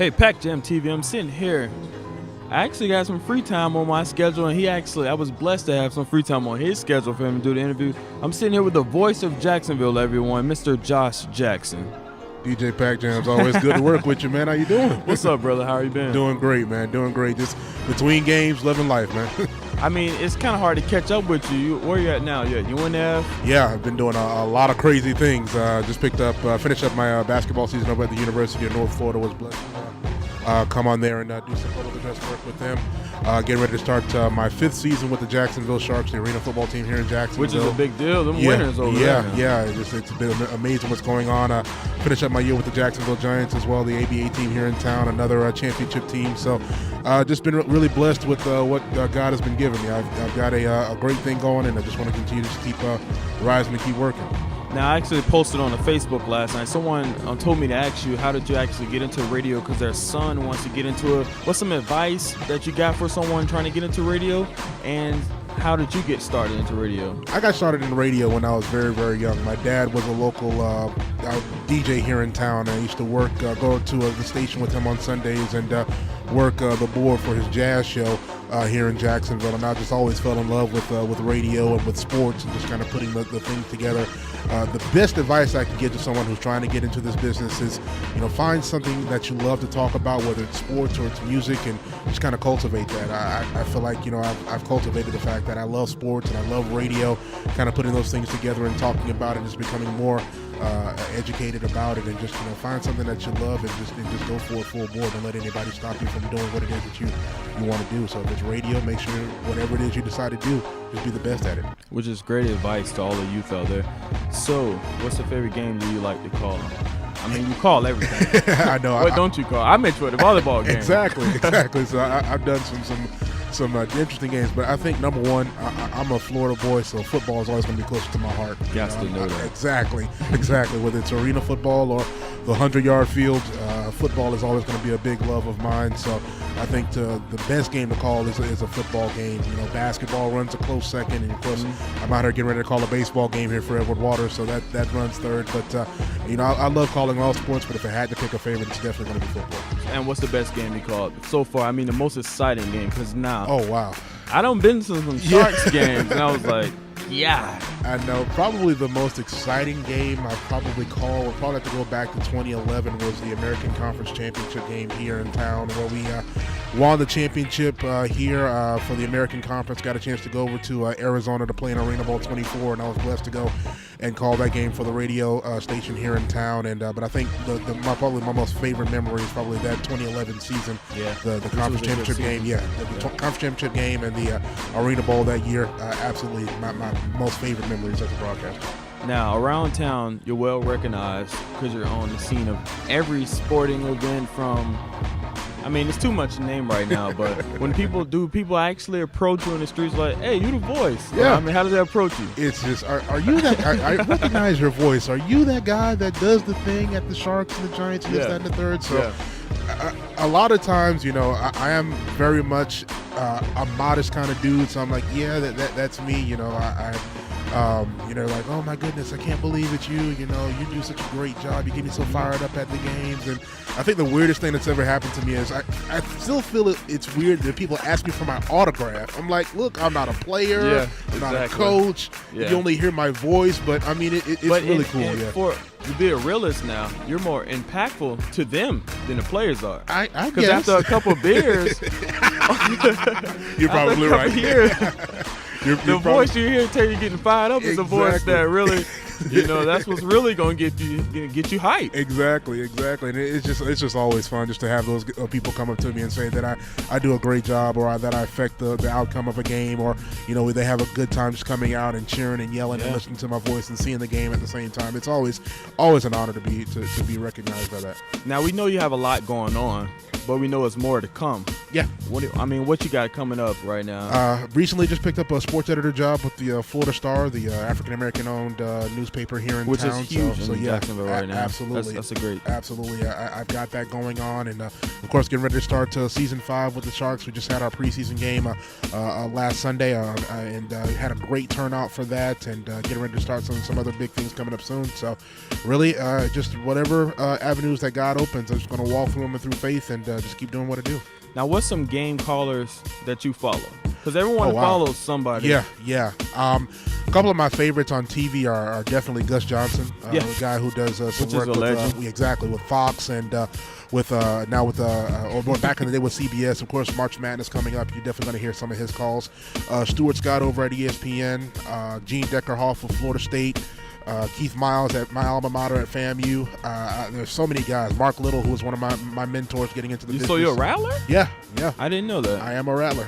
Hey, PackJamz TV, I'm sitting here. I actually got some free time on my schedule, and I was blessed to have some free time on his schedule for him to do the interview. I'm sitting here with the voice of Jacksonville, everyone, Mr. Josh Jackson. DJ PackJamz, always good to work with you, man. How you doing? What's up, brother? How are you been? Doing great, man. Doing great. Just between games, living life, man. I mean, it's kind of hard to catch up with you. Where you at now? You at UNF? Yeah, I've been doing a lot of crazy things. Just finished up my basketball season over at the University of North Florida. Was blessed to come on there and do some photo dress work with them. Getting ready to start my 5th season with the Jacksonville Sharks, the arena football team here in Jacksonville. Which is a big deal. Them winners over there. Yeah. It's been amazing what's going on. Finished up my year with the Jacksonville Giants as well, the ABA team here in town, another championship team. So just been really blessed with what God has been giving me. I've got a great thing going, and I just want to continue to just keep rising and keep working. Now, I actually posted on the Facebook last night. Someone told me to ask you, how did you actually get into radio? Because their son wants to get into it. What's some advice that you got for someone trying to get into radio? And how did you get started into radio? I got started in radio when I was very, very young. My dad was a local DJ here in town. I used to go to the station with him on Sundays and work the board for his jazz show here in Jacksonville. And I just always fell in love with radio and with sports and just kind of putting the things together. The best advice I can give to someone who's trying to get into this business is, find something that you love to talk about, whether it's sports or it's music, and just kind of cultivate that. I feel like, I've cultivated the fact that I love sports and I love radio, kind of putting those things together and talking about it and just becoming more educated about it, and just find something that you love and just go for it full board. Don't let anybody stop you from doing what it is that you want to do. So if it's radio, make sure whatever it is you decide to do, just be the best at it. Which is great advice to all the youth out there. So what's the favorite game do you like to call? I mean, you call everything. I know. What don't you call? I met you at the volleyball game. Exactly. So I've done some interesting games, but I think number one, I'm a Florida boy, so football is always going to be closer to my heart. Got to know that. Exactly. Whether it's arena football or the 100-yard field, football is always going to be a big love of mine. So I think the best game to call is a football game. Basketball runs a close second, and of course, I'm out here getting ready to call a baseball game here for Edward Waters, so that runs third. But I love calling all sports, but if I had to pick a favorite, it's definitely going to be football. And what's the best game you called so far? I mean, the most exciting game, because now. Oh wow! I done been to some Sharks games, and I was like, yeah. I know. Probably the most exciting game I probably have to go back to 2011, was the American Conference Championship game here in town, where we won the championship here for the American Conference. Got a chance to go over to Arizona to play in Arena Bowl 24, and I was blessed to go and call that game for the radio station here in town. And but I think probably my most favorite memory is probably that 2011 season. Yeah, the conference championship game. Yeah, the conference championship game and the Arena Bowl that year. Absolutely my most favorite memories as a broadcaster. Now, around town, you're well recognized because you're on the scene of every sporting event from, I mean, it's too much to name right now, but when people actually approach you in the streets like, hey, you the voice. Yeah. I mean, how do they approach you? It's just, are you that, I recognize your voice. Are you that guy that does the thing at the Sharks and the Giants and this, that, and the third? So a lot of times, I am very much a modest kind of dude. So I'm like, yeah, that's me. Like, oh my goodness, I can't believe it's you. You do such a great job. You get me so fired up at the games. And I think the weirdest thing that's ever happened to me is I still feel it's weird that people ask me for my autograph. I'm like, look, I'm not a player. I'm not a coach. You only hear my voice, but I mean, it's really cool. To be a realist now, you're more impactful to them than the players are. I guess. Because after a couple of beers, you're probably right. The voice you hear tell you getting fired up is a voice that really, that's what's really going to get you hyped. Exactly. And it's just always fun just to have those people come up to me and say that I do a great job, or that I affect the outcome of a game, or they have a good time just coming out and cheering and yelling and listening to my voice and seeing the game at the same time. It's always an honor to be recognized by that. Now, we know you have a lot going on, but we know it's more to come. Yeah. What you got coming up right now? Recently just picked up a sports editor job with the Florida Star, the African-American owned newspaper here in Which town. Is huge so in Jacksonville right now. Absolutely. That's a great. Absolutely. I've got that going on. And, of course, getting ready to start season 5 with the Sharks. We just had our preseason game last Sunday and had a great turnout for that, and getting ready to start some other big things coming up soon. So really just whatever avenues that God opens, I'm just going to walk through them through faith and just keep doing what I do. Now, what's some game callers that you follow? Because everyone follows somebody. Yeah. A couple of my favorites on TV are definitely Gus Johnson, the guy who does some work with Fox and now with back in the day with CBS. Of course, March Madness coming up. You're definitely going to hear some of his calls. Stuart Scott over at ESPN, Gene Deckerhoff of Florida State. Keith Miles at my alma mater at FAMU. There's so many guys. Mark Little, who was one of my mentors getting into the business. So you're a rattler? Yeah. I didn't know that. I am a rattler.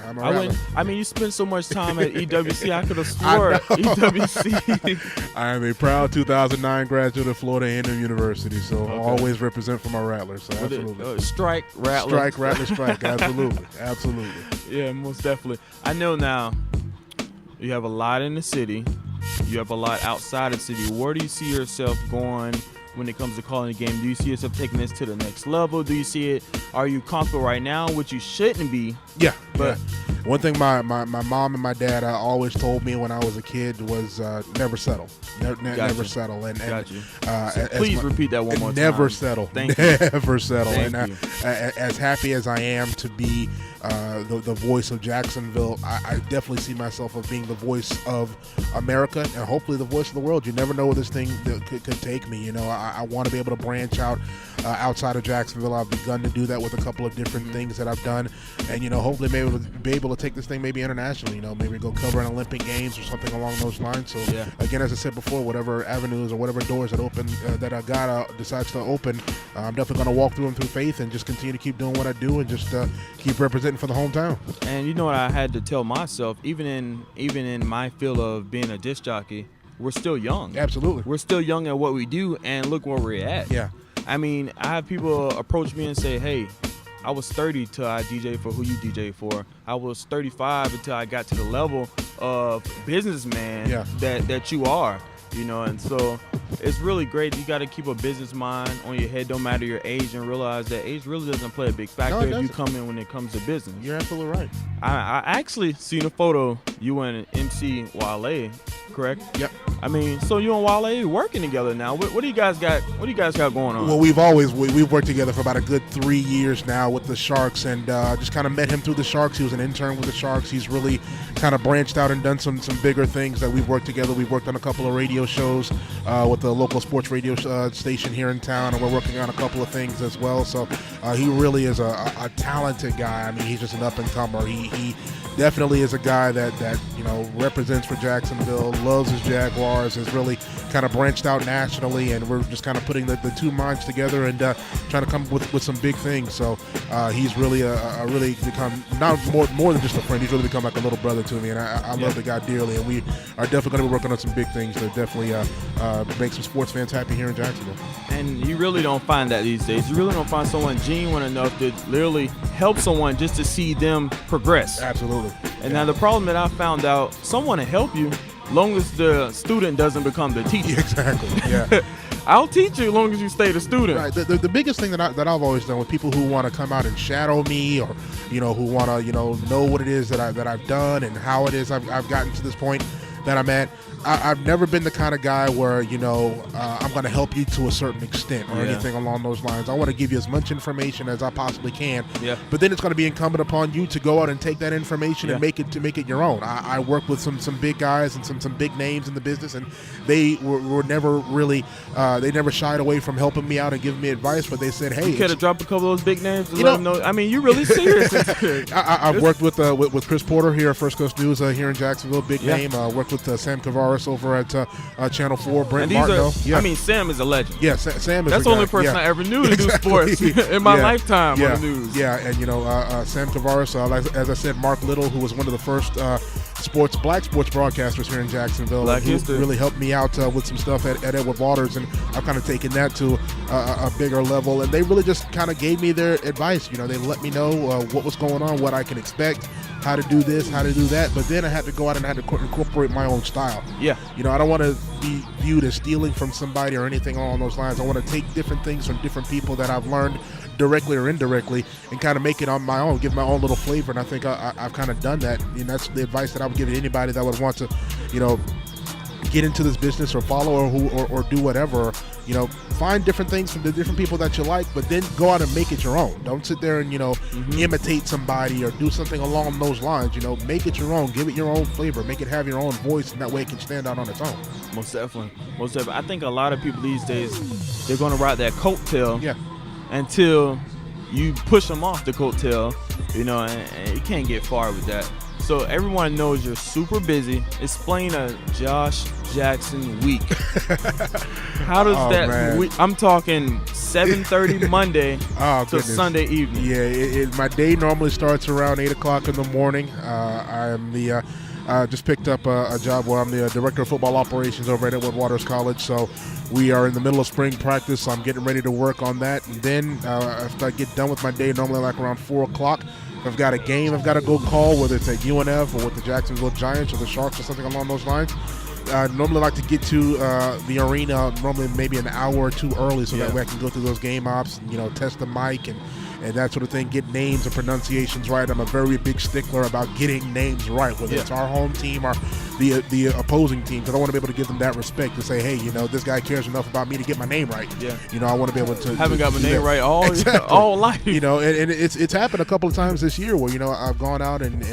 You spend so much time at EWC. I could have swore EWC. I am a proud 2009 graduate of Florida A&M University, so always represent for my rattlers. So absolutely. Strike, rattler. Strike, rattler, strike. Absolutely. Yeah, most definitely. I know now you have a lot in the city. You have a lot outside of the city. Where do you see yourself going when it comes to calling a game? Do you see yourself taking this to the next level? Do you see it? Are you comfortable right now, which you shouldn't be? Yeah. One thing my mom and my dad always told me when I was a kid was never settle. Never settle. And please repeat that one more time. Never settle. Thank you. Never settle. Thank you. As happy as I am to be the voice of Jacksonville, I definitely see myself as being the voice of America and hopefully the voice of the world. You never know where this thing could take me. I want to be able to branch out outside of Jacksonville. I've begun to do that with a couple of different things that I've done, and hopefully maybe be able to take this thing maybe internationally. Maybe go cover an Olympic Games or something along those lines. So again, as I said before, whatever avenues or whatever doors that open that God decides to open, I'm definitely going to walk through them through faith and just continue to keep doing what I do and just keep representing for the hometown. And you know what I had to tell myself, even in my field of being a disc jockey, we're still young. Absolutely. We're still young at what we do, and look where we're at. Yeah. I have people approach me and say, hey, I was 30 till I DJ for who you DJ for. I was 35 until I got to the level of businessman that you are. And so it's really great. You got to keep a business mind on your head, no matter your age, and realize that age really doesn't play a big factor if you come in when it comes to business. You're absolutely right. I actually seen a photo you and MC Wale, correct? Yep. So you and Wale working together now. What do you guys got? What do you guys got going on? Well, we've worked together for about a good 3 years now with the Sharks, and just kind of met him through the Sharks. He was an intern with the Sharks. He's really kind of branched out and done some bigger things that we've worked together. We've worked on a couple of radio shows with the local sports radio station here in town, and we're working on a couple of things as well. So he really is a talented guy. He's just an up and comer. He definitely is a guy that represents for Jacksonville, loves his Jaguars, has really kind of branched out nationally, and we're just kind of putting the two minds together and trying to come with some big things. So he's really really become not more than just a friend. He's really become like a little brother to me, and I love the guy dearly, and we are definitely going to be working on some big things to definitely make some sports fans happy here in Jacksonville. And you really don't find that these days. You really don't find someone genuine enough to literally help someone just to see them progress. Absolutely. And now the problem that I found out, someone to help you, long as the student doesn't become the teacher. Exactly. Yeah. I'll teach you as long as you stay the student. Right. The biggest thing that I've always done with people who want to come out and shadow me, or who want to know what it is that I've done and how it is I've gotten to this point that I'm at. I've never been the kind of guy where, I'm going to help you to a certain extent or anything along those lines. I want to give you as much information as I possibly can. Yeah. But then it's going to be incumbent upon you to go out and take that information and make it your own. I work with some big guys and some big names in the business, and they were never really they never shied away from helping me out and giving me advice. But they said, hey, you could have dropped a couple of those big names to let them know. You're really serious. I've worked with Chris Porter here at First Coast News here in Jacksonville, big name. Worked with Sam Kavaris over at Channel 4, Brent Martineau. Sam is a legend. Yeah, Sam is. That's the only person I ever knew to do sports in my lifetime on the news. Yeah, and Sam Kavaris, as I said, Mark Little, who was one of the first black sports broadcasters here in Jacksonville. Black who history. really helped me out with some stuff at Edward Waters, and I've kind of taken that to a bigger level. And they really just kind of gave me their advice. You know, they let me know what was going on, what I can expect, how to do this, how to do that. But then I had to go out and I had to incorporate my own style. Yeah. You know, I don't want to be viewed as stealing from somebody or anything along those lines. I want to take different things from different people that I've learned directly or indirectly and kind of make it on my own, give my own little flavor. And I think I've kind of done that. And that's the advice that I would give to anybody that would want to, you know, get into this business or follow or do whatever. You know, find different things from the different people that you like, but then go out and make it your own. Don't sit there and, you know, imitate somebody or do something along those lines. You know, make it your own. Give it your own flavor. Make it have your own voice, and that way it can stand out on its own. Most definitely. Most definitely. I think a lot of people these days, they're going to ride that coattail until you push them off the coattail, you know, and you can't get far with that. So everyone knows you're super busy. Explain a Josh Jackson week. How does that week? I'm talking 7:30 Monday to Sunday evening. Yeah, my day normally starts around 8 o'clock in the morning. I'm the just picked up a job where I'm the director of football operations over at Edward Waters College. So we are in the middle of spring practice, so I'm getting ready to work on that. And then after I get done with my day, normally like around 4 o'clock, if I've got a game I've got to go call, whether it's at UNF or with the Jacksonville Giants or the Sharks or something along those lines. I normally like to get to the arena normally maybe an hour or two early, so that way I can go through those game ops, and, you know, test the mic and that sort of thing, get names and pronunciations right. I'm a very big stickler about getting names right, whether it's our home team or the opposing team, because I want to be able to give them that respect to say, hey, you know, this guy cares enough about me to get my name right. Yeah. You know, I want to be able to haven't got my name right all life. You know, and it's happened a couple of times this year where, you know, I've gone out and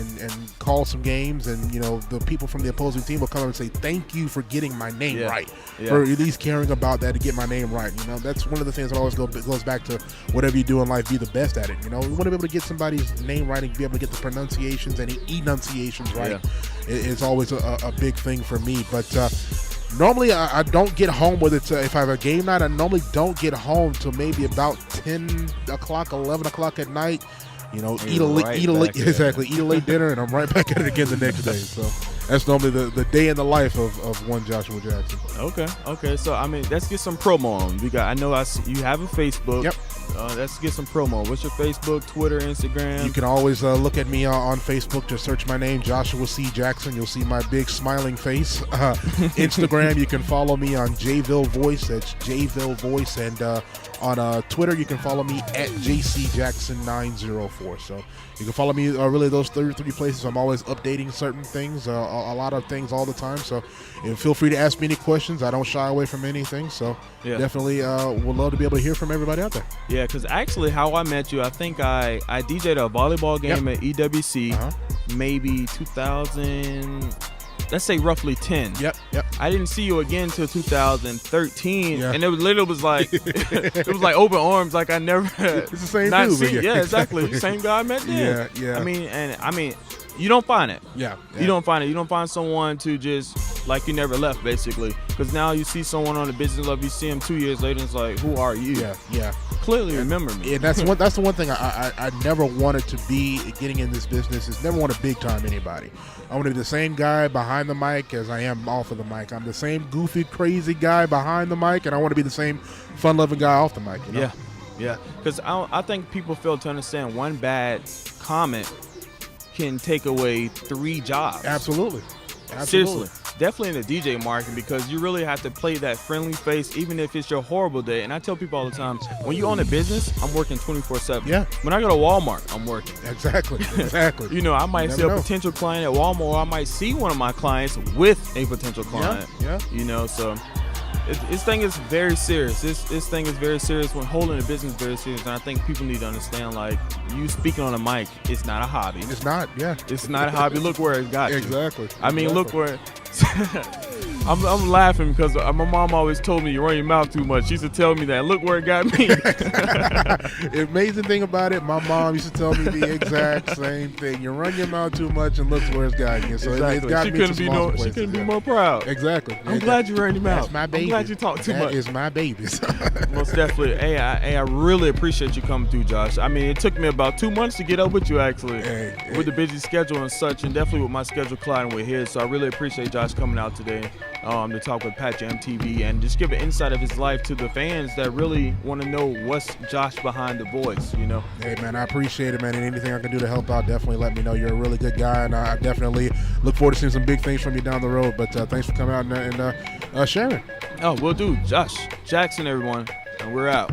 called some games, and, you know, the people from the opposing team will come up and say, thank you for getting my name right, for at least caring about that to get my name right. You know, that's one of the things that always goes back to whatever you do in life, be the best at it. You know, we want to be able to get somebody's name right and be able to get the pronunciations and enunciations right. It's always a big thing for me. But normally I don't get home, whether it's if I have a game night, I normally don't get home till maybe about 10 o'clock, 11 o'clock at night. You know, eat a late dinner, and I'm right back at it again the next day. So that's normally the day in the life of one Joshua Jackson. Okay. So I mean, let's get some promo on. You have a Facebook. Yep. Let's get some promo. What's your Facebook, Twitter, Instagram? You can always look at me on Facebook. Just search my name, Joshua C. Jackson. You'll see my big smiling face. Instagram, you can follow me on Jville Voice. That's Jville Voice. And on Twitter, you can follow me at JCJackson904. So you can follow me really those three places. I'm always updating certain things, a lot of things all the time. So feel free to ask me any questions. I don't shy away from anything. So definitely would love to be able to hear from everybody out there. Yeah, because actually how I met you, I think I DJ'd a volleyball game at EWC, maybe 2000, let's say roughly 10. Yep. I didn't see you again until 2013, and it was like it was like open arms, like I never it's the same dude. Yeah, exactly. Same guy I met then. Yeah. I mean, you don't find it. Yeah. You don't find it. You don't find someone to just like you never left, basically. Because now you see someone on the business level, you see him 2 years later, and it's like, who are you? Yeah. Clearly remember me. And that's the one thing I never wanted to be getting in this business, is never want to big time anybody. I want to be the same guy behind the mic as I am off of the mic. I'm the same goofy, crazy guy behind the mic, and I want to be the same fun-loving guy off the mic. You know? Yeah. Because I think people fail to understand one bad comment can take away 3 jobs. Absolutely. Seriously. Definitely in the DJ market, because you really have to play that friendly face, even if it's your horrible day. And I tell people all the time, when you own a business, I'm working 24/7. Yeah. When I go to Walmart, I'm working. Exactly. You know, I might see a potential client at Walmart, or I might see one of my clients with a potential client. Yeah. You know, so this thing is very serious. This thing is very serious. When holding a business very serious, and I think people need to understand, like, you speaking on a mic, it's not a hobby. It's not. Yeah. It's not a hobby. Look where it got you. Exactly. I mean, look where. I'm laughing because my mom always told me you run your mouth too much. She used to tell me that. Look where it got me. The amazing thing about it, my mom used to tell me the exact same thing. You run your mouth too much and look where it's got you. So exactly. it's got me to some awesome places. She couldn't be more proud. Exactly. I'm glad you ran your mouth. That's my baby. I'm glad you talk too much. That is my baby. Most definitely. Hey, I really appreciate you coming through, Josh. I mean, it took me about 2 months to get up with you, actually, with the busy schedule and such, and definitely with my schedule colliding with his. So I really appreciate Josh coming out today to talk with PackJamz TV and just give an insight of his life to the fans that really want to know what's Josh behind the voice, you know? Hey, man, I appreciate it, man, and anything I can do to help out, definitely let me know. You're a really good guy, and I definitely look forward to seeing some big things from you down the road. But thanks for coming out and sharing. Oh, will do. Josh Jackson, everyone, and we're out.